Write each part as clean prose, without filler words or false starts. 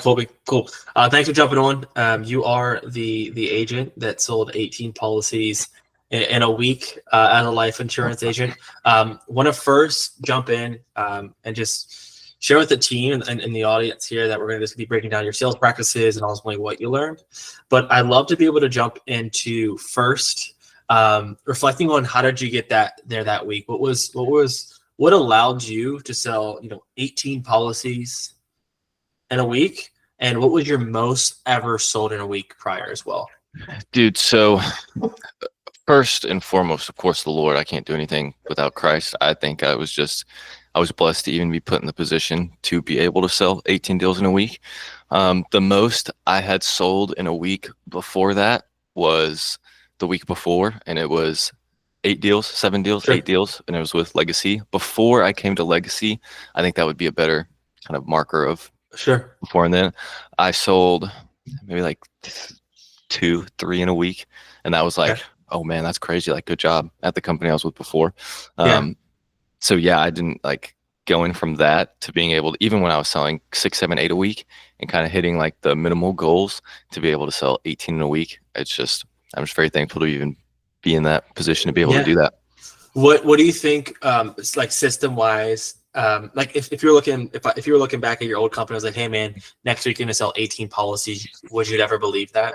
Colby, cool. Thanks for jumping on. You are the agent that sold 18 policies in a week as a life insurance agent. Want to first jump in and just share with the team and the audience here that we're going to just be breaking down your sales practices and ultimately what you learned. But I'd love to be able to jump into first reflecting on how did you get there that week? What allowed you to sell 18 policies in a week, and what was your most ever sold in a week prior as well? Dude, so first and foremost, of course, the Lord. I can't do anything without Christ. I think I was blessed to even be put in the position to be able to sell 18 deals in a week. The most I had sold in a week before that was the week before, and it was 8 deals, 7 deals, sure. 8 deals, and it was with Legacy. Before I came to Legacy, I think that would be a better kind of marker of sure. Before and then I sold maybe like 2, 3 in a week, and that was like, okay. Oh man, that's crazy! Like, good job at the company I was with before. So yeah, I didn't like going from that to being able to, even when I was selling 6, 7, 8 a week and kind of hitting like the minimal goals, to be able to sell 18 in a week. I'm just very thankful to even be in that position to be able to do that. What do you think? It's like system wise. Like if you're looking back at your old company, I was like, hey man, next week you're gonna sell 18 policies. Would you ever believe that?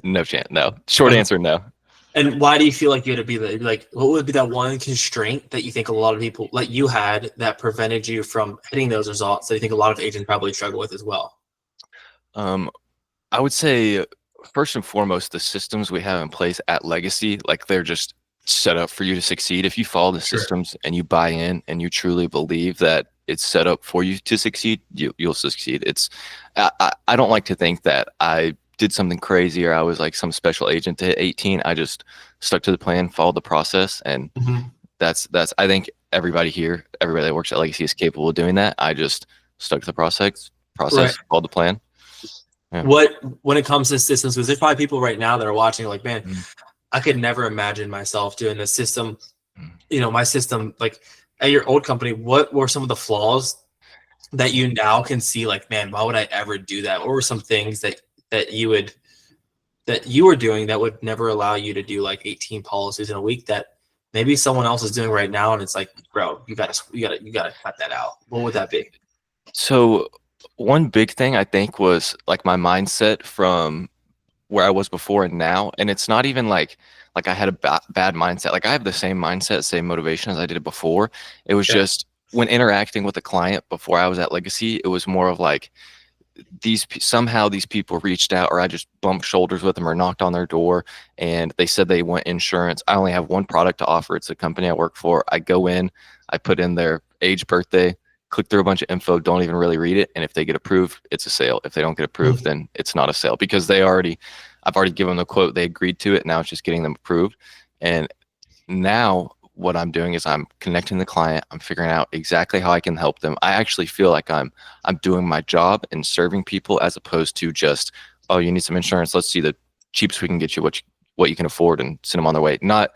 No chance. No. Short answer, no. And why do you feel like you had to be like? What would be that one constraint that you think a lot of people like you had that prevented you from hitting those results that you think a lot of agents probably struggle with as well? I would say first and foremost, the systems we have in place at Legacy, like they're just set up for you to succeed. If you follow the systems and you buy in and you truly believe that it's set up for you to succeed, you'll succeed. I don't like to think that I did something crazy or I was like some special agent to hit 18. I just stuck to the plan, followed the process, and that's I think everybody that works at Legacy is capable of doing that. I just stuck to the process, followed the plan. Yeah. When it comes to systems, because there's probably people right now that are watching like, man, I could never imagine myself doing a system, my system, like at your old company, what were some of the flaws that you now can see like, man, why would I ever do that? What were some things that you were doing that would never allow you to do like 18 policies in a week that maybe someone else is doing right now? And it's like, bro, you gotta cut that out. What would that be? So one big thing I think was like my mindset from where I was before and now, and it's not even like I had a bad mindset. Like I have the same mindset, same motivation as I did before. It was just when interacting with a client before I was at Legacy, it was more of like somehow these people reached out, or I just bumped shoulders with them or knocked on their door and they said they want insurance. I only have one product to offer. It's the company I work for. I go in, I put in their age, birthday, click through a bunch of info, don't even really read it. And if they get approved, it's a sale. If they don't get approved, then it's not a sale, because I've already given them the quote. They agreed to it. Now it's just getting them approved. And now what I'm doing is I'm connecting the client. I'm figuring out exactly how I can help them. I actually feel like I'm doing my job and serving people, as opposed to just, oh, you need some insurance. Let's see the cheapest we can get you, what you can afford, and send them on their way. Not,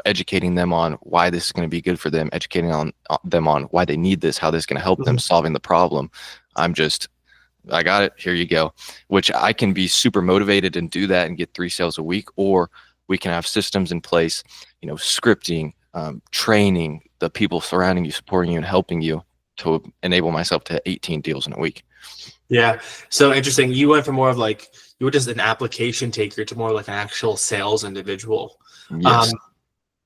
educating them on why this is going to be good for them, educating them on why they need this, how this is going to help them solving the problem. I got it, here you go, which I can be super motivated and do that and get 3 sales a week, or we can have systems in place, scripting, training, the people surrounding you, supporting you and helping you to enable myself to 18 deals in a week. Yeah. So interesting. You went from more of like, you were just an application taker to more like an actual sales individual. Yes.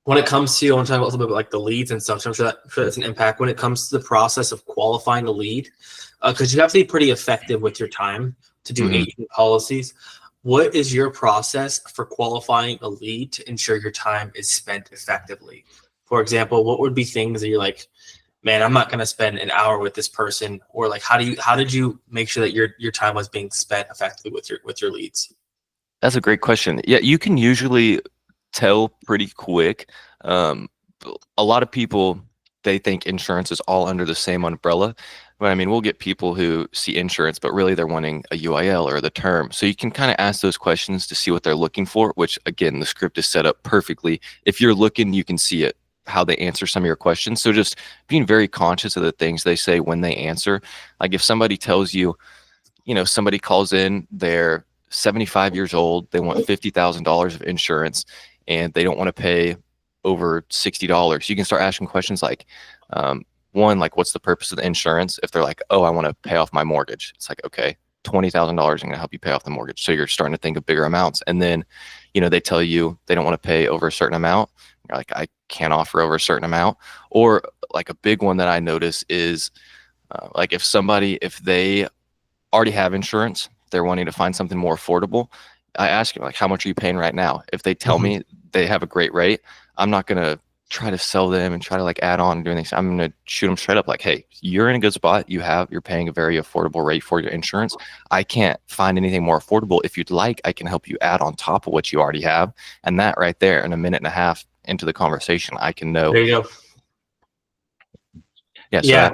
When it comes to, I want to talk about a little bit like the leads and stuff. So I'm sure that's an impact when it comes to the process of qualifying a lead, because you have to be pretty effective with your time to do 18 policies. What is your process for qualifying a lead to ensure your time is spent effectively? For example, what would be things that you're like, man, I'm not going to spend an hour with this person, or like, how did you make sure that your time was being spent effectively with your leads? That's a great question. Yeah, you can usually tell pretty quick. A lot of people, they think insurance is all under the same umbrella. But I mean, we'll get people who see insurance, but really they're wanting a UIL or the term. So you can kind of ask those questions to see what they're looking for, which again, the script is set up perfectly. If you're looking, you can see it how they answer some of your questions. So just being very conscious of the things they say when they answer. Like if somebody tells you, somebody calls in, they're 75 years old, they want $50,000 of insurance, and they don't want to pay over $60. You can start asking questions like, one, like, what's the purpose of the insurance? If they're like, oh, I want to pay off my mortgage, it's like, okay, $20,000 is going to help you pay off the mortgage. So you're starting to think of bigger amounts. And then, they tell you they don't want to pay over a certain amount. You're like, I can't offer over a certain amount. Or like a big one that I notice is like if they already have insurance, they're wanting to find something more affordable, I ask them, like, how much are you paying right now? If they tell me they have a great rate, I'm not going to try to sell them and try to like add on and do things. I'm going to shoot them straight up like, hey, you're in a good spot. You're paying a very affordable rate for your insurance. I can't find anything more affordable. If you'd like, I can help you add on top of what you already have. And that right there, in a minute and a half into the conversation, I can know. There you go. Yeah.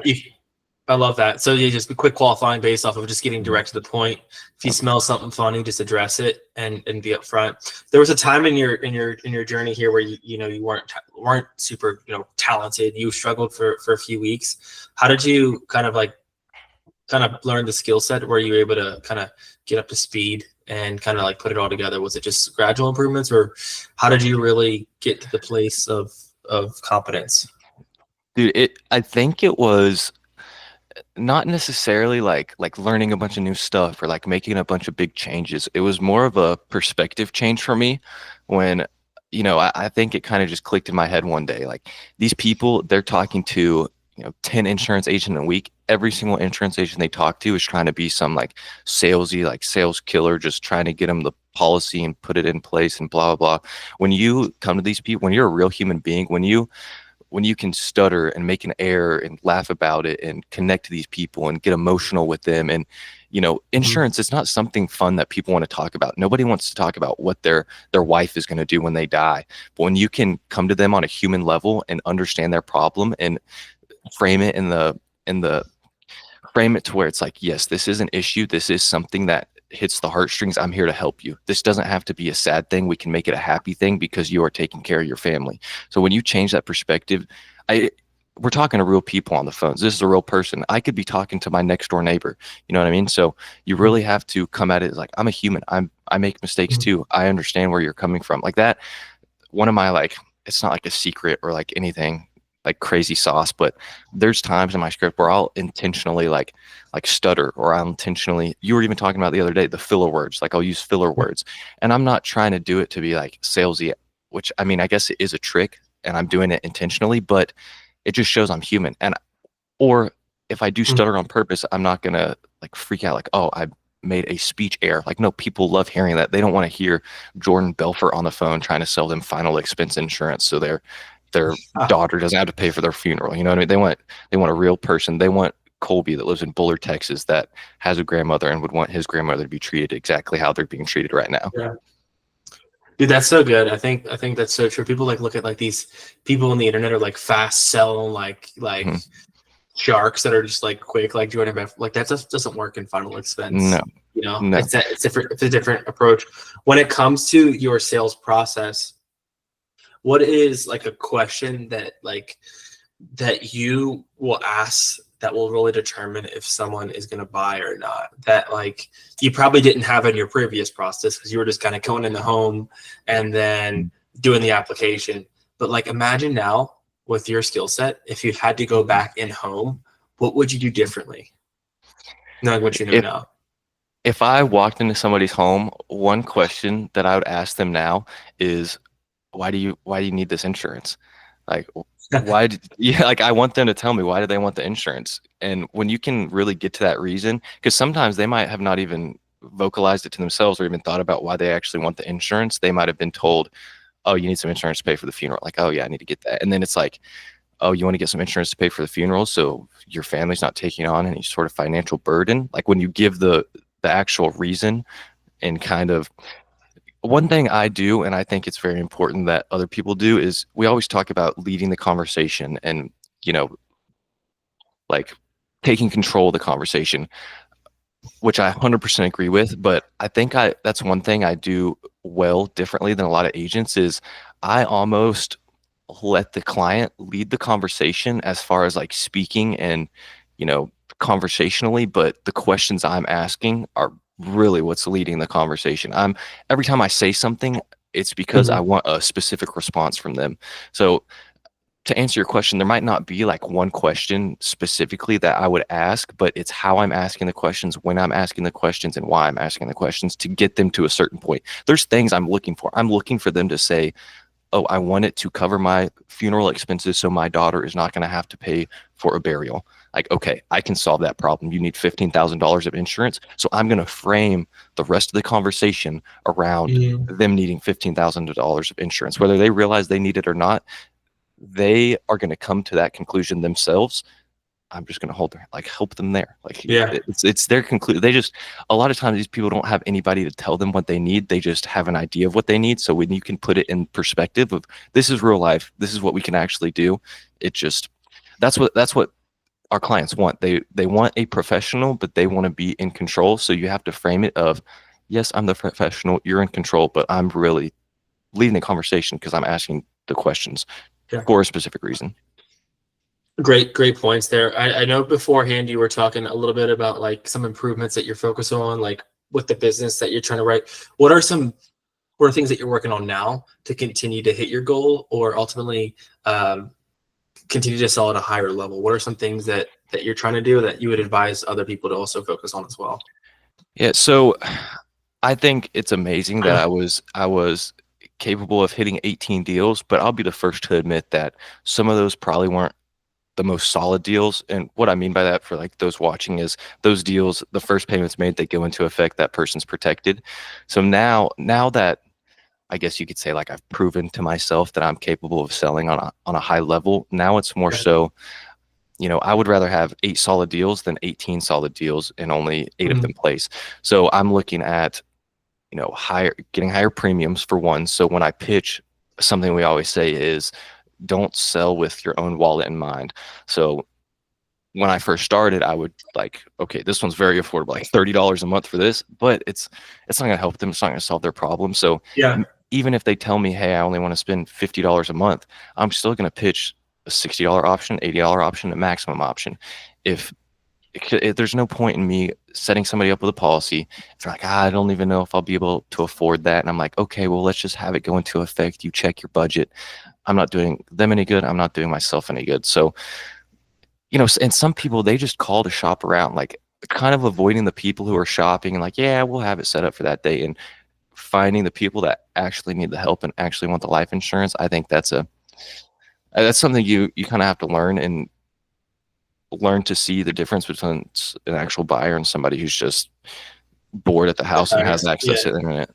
I love that. So you just be quick qualifying based off of just getting direct to the point. If you smell something funny, just address it and be upfront. There was a time in your journey here where you weren't super talented. You struggled for a few weeks. How did you kind of learn the skill set? Were you able to kind of get up to speed and kind of like put it all together? Was it just gradual improvements, or how did you really get to the place of competence? Dude, I think it was not necessarily like learning a bunch of new stuff or like making a bunch of big changes. It was more of a perspective change for me when, I think it kind of just clicked in my head one day. Like these people, they're talking to, 10 insurance agents a week. Every single insurance agent they talk to is trying to be some like salesy, like sales killer, just trying to get them the policy and put it in place and blah, blah, blah. When you come to these people, when you're a real human being, when you can stutter and make an error and laugh about it and connect to these people and get emotional with them. And, insurance is not something fun that people want to talk about. Nobody wants to talk about what their wife is going to do when they die. But when you can come to them on a human level and understand their problem and frame it frame it to where it's like, yes, this is an issue. This is something that hits the heartstrings. I'm here to help you. This doesn't have to be a sad thing. We can make it a happy thing because you are taking care of your family. So when you change that perspective, we're talking to real people on the phones. This is a real person. I could be talking to my next door neighbor. You know what I mean? So you really have to come at it as like, I'm a human. I make mistakes too. I understand where you're coming from. Like that, one of my it's not like a secret or like anything like crazy sauce, but there's times in my script where I'll intentionally like stutter, or I'll intentionally, you were even talking about the other day, the filler words, like I'll use filler words, and I'm not trying to do it to be like salesy, which I mean, I guess it is a trick and I'm doing it intentionally, but it just shows I'm human. Or if I do stutter on purpose, I'm not going to like freak out like, oh, I made a speech error. Like, no, people love hearing that. They don't want to hear Jordan Belfort on the phone trying to sell them final expense insurance so their daughter doesn't have to pay for their funeral. You know what I mean? They want a real person. They want Colby that lives in Bullard, Texas, that has a grandmother and would want his grandmother to be treated exactly how they're being treated right now. Yeah. Dude, that's so good. I think that's so true. People look at like these people on the internet are like fast selling like sharks that are just like quick, like Jordan Belfort. Like that just doesn't work in final expense. No. It's different. It's a different approach. When it comes to your sales process, what is like a question that you will ask that will really determine if someone is going to buy or not, that like you probably didn't have in your previous process because you were just kind of going in the home and then doing the application? But like imagine now with your skill set, if you had to go back in home, what would you do differently knowing what you know now? If I walked into somebody's home, one question that I would ask them now is, why do you need this insurance? Like, like I want them to tell me, why do they want the insurance? And when you can really get to that reason, because sometimes they might have not even vocalized it to themselves or even thought about why they actually want the insurance. They might have been told, oh, you need some insurance to pay for the funeral. Like, oh yeah, I need to get that. And then it's like, oh, you want to get some insurance to pay for the funeral so your family's not taking on any sort of financial burden. Like when you give the actual reason and kind of, one thing I do, and I think it's very important that other people do, is we always talk about leading the conversation and, like taking control of the conversation, which I 100% agree with. But I think that's one thing I do well differently than a lot of agents is I almost let the client lead the conversation as far as like speaking and, you know, conversationally, but the questions I'm asking are really what's leading the conversation. Every time I say something, it's because I Mhm. want a specific response from them. So to answer your question, there might not be like one question specifically that I would ask, but it's how I'm asking the questions, when I'm asking the questions, and why I'm asking the questions to get them to a certain point. There's things I'm looking for. I'm looking for them to say, oh, I want it to cover my funeral expenses so my daughter is not going to have to pay for a burial. Like, okay, I can solve that problem. You need $15,000 of insurance. So I'm going to frame the rest of the conversation around Mhm. them needing $15,000 of insurance. Whether they realize they need it or not, they are going to come to that conclusion themselves. I'm just going to help them there. Like Yeah. it's their conclusion. They just, a lot of times these people don't have anybody to tell them what they need. They just have an idea of what they need. So when you can put it in perspective of this is real life, this is what we can actually do. It just, that's what our clients want. They want a professional, but they want to be in control. So you have to frame it of, yes, I'm the professional, you're in control, but I'm really leading the conversation because I'm asking the questions Yeah. for a specific reason. Great points there. I know beforehand you were talking a little bit about like some improvements that you're focused on, like with the business that you're trying to write. What are things that you're working on now to continue to hit your goal, or ultimately um, continue to sell at a higher level? What are some things that you're trying to do that you would advise other people to also focus on as well? Yeah, so I think it's amazing that I was capable of hitting 18 deals, but I'll be the first to admit that some of those probably weren't the most solid deals. And what I mean by that for like those watching is those deals, the first payments made, they go into effect, that person's protected. So now that I guess you could say like I've proven to myself that I'm capable of selling on a high level, now it's more Yeah. so, I would rather have 8 solid deals than 18 solid deals and only 8 of Mhm. them place. So I'm looking at, getting higher premiums for one. So when I pitch, something we always say is don't sell with your own wallet in mind. So when I first started, I would like, okay, this one's very affordable, like $30 a month for this, but it's not gonna help them. It's not gonna solve their problem. So Yeah. even if they tell me, hey, I only want to spend $50 a month, I'm still gonna pitch a $60 option, $80 option, a maximum option. If there's no point in me setting somebody up with a policy if they're like, I don't even know if I'll be able to afford that. And I'm like, okay, well, let's just have it go into effect. You check your budget. I'm not doing them any good. I'm not doing myself any good. So, and some people, they just call to shop around, like kind of avoiding the people who are shopping and like, yeah, we'll have it set up for that day, and finding the people that actually need the help and actually want the life insurance. I think that's something you kind of have to learn to see the difference between an actual buyer and somebody who's just bored at the house and has access Yeah. to the internet.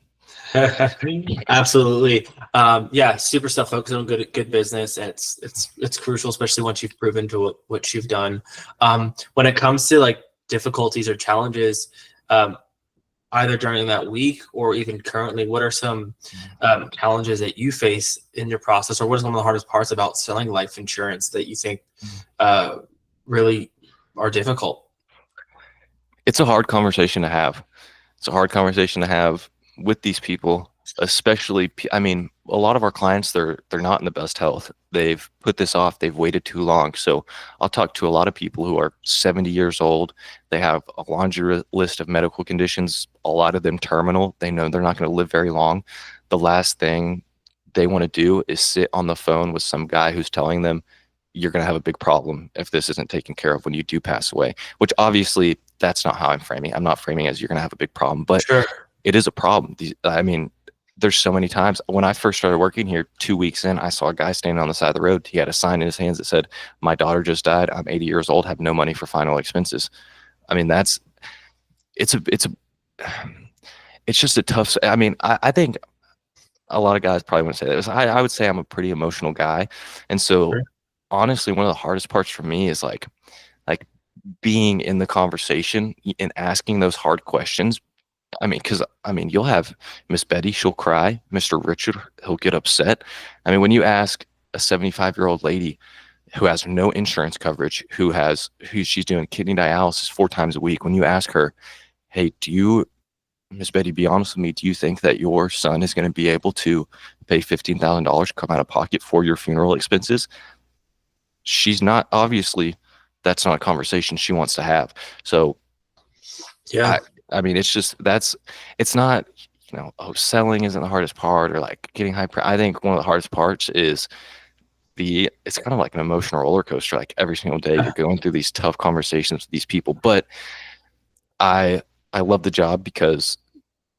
Absolutely. Yeah, super stuff. Focus on good business. And it's crucial, especially once you've proven to what you've done. When it comes to like difficulties or challenges, um, either during that week or even currently, what are some challenges that you face in your process, or what are some of the hardest parts about selling life insurance that you think uh, really are difficult? It's a hard conversation to have. It's a hard conversation to have with these people, especially. I mean, a lot of our clients, they're not in the best health. They've put this off. They've waited too long. So I'll talk to a lot of people who are 70 years old. They have a laundry list of medical conditions. A lot of them terminal. They know they're not going to live very long. The last thing they want to do is sit on the phone with some guy who's telling them you're going to have a big problem if this isn't taken care of when you do pass away, which obviously that's not how I'm framing. I'm not framing as you're going to have a big problem, but Sure. it is a problem. I mean, there's so many times when I first started working here, 2 weeks in, I saw a guy standing on the side of the road. He had a sign in his hands that said, my daughter just died. I'm 80 years old, have no money for final expenses. I mean, it's a, it's just a tough, I mean, I think a lot of guys probably wouldn't say this. I would say I'm a pretty emotional guy. And so Sure. honestly, one of the hardest parts for me is like being in the conversation and asking those hard questions. I mean, because I mean, you'll have Miss Betty, she'll cry. Mr. Richard, he'll get upset. I mean, when you ask a 75-year-old lady who has no insurance coverage, who she's doing kidney dialysis 4 times a week, when you ask her, "Hey, do you Miss Betty, be honest with me. Do you think that your son is going to be able to pay $15,000 come out of pocket for your funeral expenses? She's not, obviously, that's not a conversation she wants to have. So Yeah. I mean, it's not, selling isn't the hardest part or like getting I think one of the hardest parts is it's kind of like an emotional roller coaster. Like every single day you're going through these tough conversations with these people. But I love the job because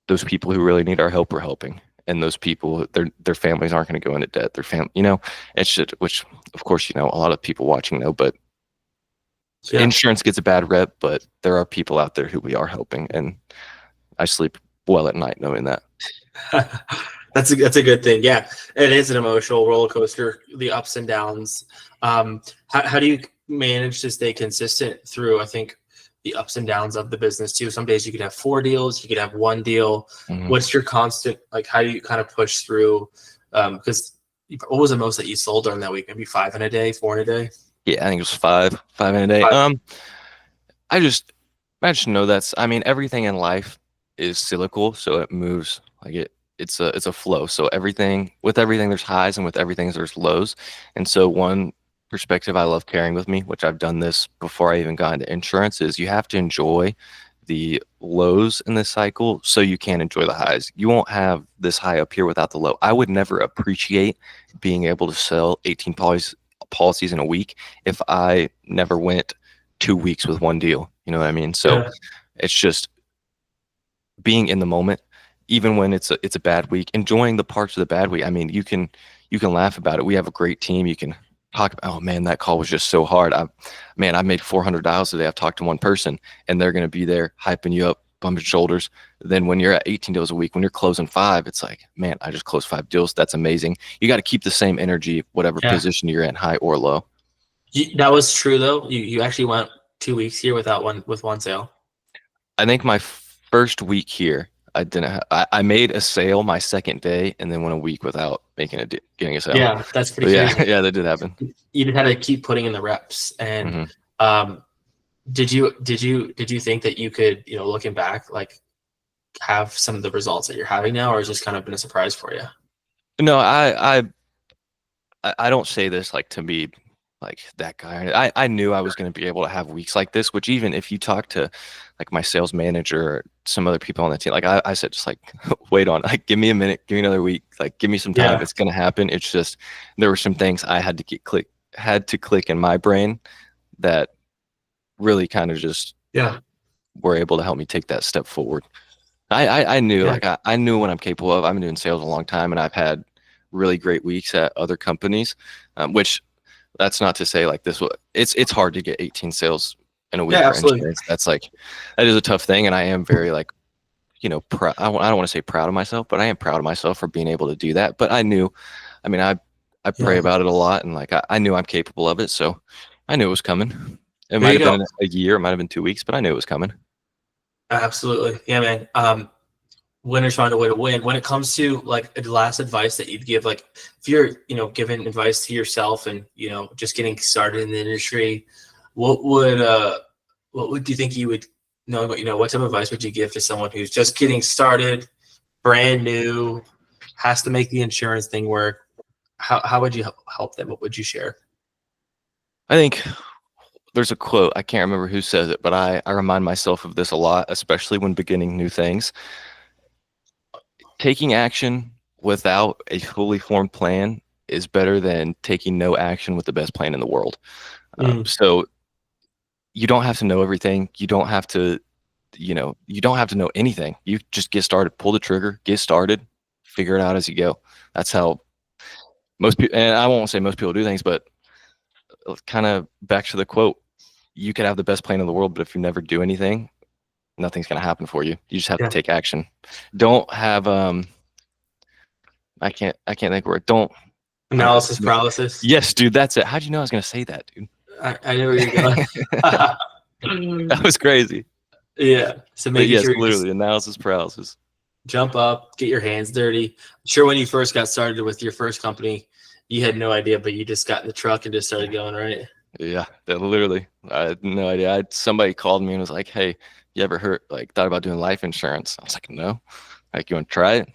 those people who really need our help are helping. And those people, their families aren't going to go into debt. Their family, it's just, which of course, a lot of people watching know, but Yeah. insurance gets a bad rep, but there are people out there who we are helping. And I sleep well at night knowing that. That's a good thing. Yeah, it is an emotional roller coaster, the ups and downs. How do you manage to stay consistent through, I think, the ups and downs of the business too? Some days you could have 4 deals, you could have 1 deal. Mhm. What's your constant, like, how do you kind of push through? Because what was the most that you sold during that week? Maybe 5 in a day, 4 in a day? Yeah, I think it was five in a day. 5. I just know everything in life is cyclical, so it moves like it's a flow. So with everything there's highs and with everything there's lows. And so one perspective I love carrying with me, which I've done this before I even got into insurance, is you have to enjoy the lows in this cycle so you can enjoy the highs. You won't have this high up here without the low. I would never appreciate being able to sell 18 policies in a week if I never went 2 weeks with 1 deal. You know what I mean? So Yeah. it's just being in the moment, even when it's a bad week, enjoying the parts of the bad week. I mean, you can laugh about it. We have a great team. You can talk about, oh man, that call was just so hard. I made 400 dials today. I've talked to one person and they're going to be there hyping you up, bumping shoulders. Then when you're at 18 deals a week, when you're closing 5, it's like, man, I just closed 5 deals. That's amazing. You got to keep the same energy, whatever position you're in, high or low. That was true though. You actually went 2 weeks here with 1 sale. I think my first week here, I didn't. I made a sale my second day, and then went a week without getting a sale. Yeah, that's pretty crazy. Yeah, that did happen. You just had to keep putting in the reps. And did you think that you could, looking back, like have some of the results that you're having now, or has just kind of been a surprise for you? No, I don't say this like to be like that guy. I knew I was going to be able to have weeks like this, which even if you talk to like my sales manager or some other people on the team, like I said, just like, wait on, like, give me a minute, give me another week, like, give me some time. Yeah. It's going to happen. It's just, there were some things I had to click in my brain that really kind of just were able to help me take that step forward. I knew, like, I knew what I'm capable of. I've been doing sales a long time and I've had really great weeks at other companies, which that's not to say like this. It's hard to get 18 sales in a week for insurance. That is a tough thing. And I am very like, proud. I don't want to say proud of myself, but I am proud of myself for being able to do that. But I pray about it a lot. And like, I knew I'm capable of it. So I knew it was coming. It might have been a year, it might have been 2 weeks, but I knew it was coming. Absolutely. Yeah, man. Winners find a way to win. When it comes to like the last advice that you'd give, like if you're, giving advice to yourself and, just getting started in the industry, what would you think you would know, what type of advice would you give to someone who's just getting started, brand new, has to make the insurance thing work? How would you help them? What would you share? I think there's a quote, I can't remember who says it, but I remind myself of this a lot, especially when beginning new things. Taking action without a fully formed plan is better than taking no action with the best plan in the world. So you don't have to know everything. You don't have to, you don't have to know anything. You just get started, pull the trigger, get started, figure it out as you go. That's how most people, and I won't say most people do things, but kind of back to the quote, you could have the best plan in the world, but if you never do anything, nothing's going to happen for you. You just have to take action. Don't have, I can't think of it. Don't. Analysis paralysis. Yes, dude, that's it. How'd you know I was going to say that, dude? I knew where you're going. That was crazy. Yeah. So making sure literally analysis paralysis. Jump up, get your hands dirty. I'm sure when you first got started with your first company, you had no idea, but you just got in the truck and just started going, right? Yeah, literally. I had no idea. Somebody called me and was like, hey, you ever thought about doing life insurance? I was like, no. Like, you want to try it?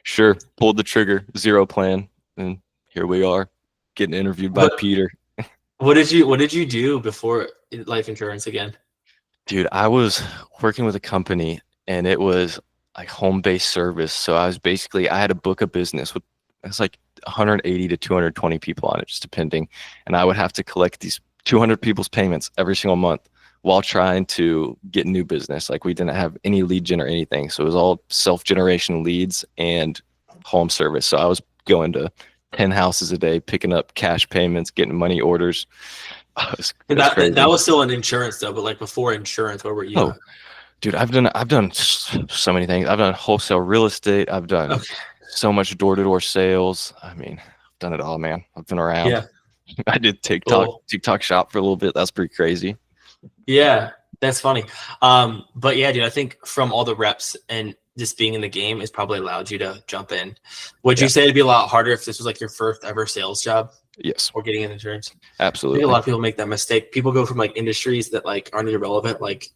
Sure. Pulled the trigger, zero plan, and here we are, getting interviewed by Peter. What did you do before life insurance again? Dude, I was working with a company, and it was like home-based service. So I had a book of business with, it's like 180 to 220 people on it, just depending. And I would have to collect these 200 people's payments every single month while trying to get new business. Like, we didn't have any lead gen or anything. So it was all self-generation leads and home service. So I was going to 10 houses a day, picking up cash payments, getting money orders. That was still an insurance though, but like before insurance, where were you? Oh, dude, I've done so many things. I've done wholesale real estate. I've done so much door-to-door sales. I mean, I've done it all, man. I've been around. Yeah. I did TikTok shop for a little bit. That's pretty crazy. Yeah, that's funny. But yeah, dude, I think from all the reps and just being in the game has probably allowed you to jump in. Would you say it'd be a lot harder if this was like your first ever sales job? Yes. Or getting in insurance? Absolutely. I think a lot of people make that mistake. People go from like industries that like aren't irrelevant, like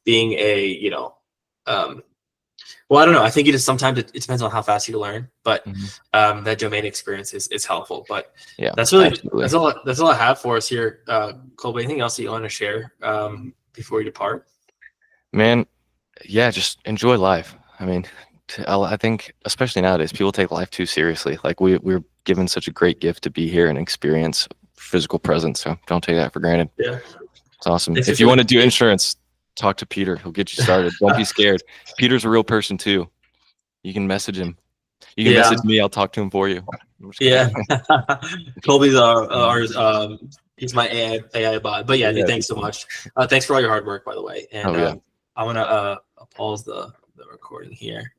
being a, well, I don't know. I think sometimes it depends on how fast you learn, but that domain experience is helpful. But yeah, that's all I have for us here. Colby, anything else that you want to share before we depart? Man, yeah, just enjoy life. I mean, I think especially nowadays, people take life too seriously. Like, we're given such a great gift to be here and experience physical presence. So don't take that for granted. Yeah, it's awesome. If you want to do insurance, talk to Peter. He'll get you started. Don't be scared. Peter's a real person too. You can message him. You can message me. I'll talk to him for you. Yeah. Colby's he's my AI bot. But yeah, dude, thanks so much. Thanks for all your hard work, by the way. And I'm gonna pause the recording here.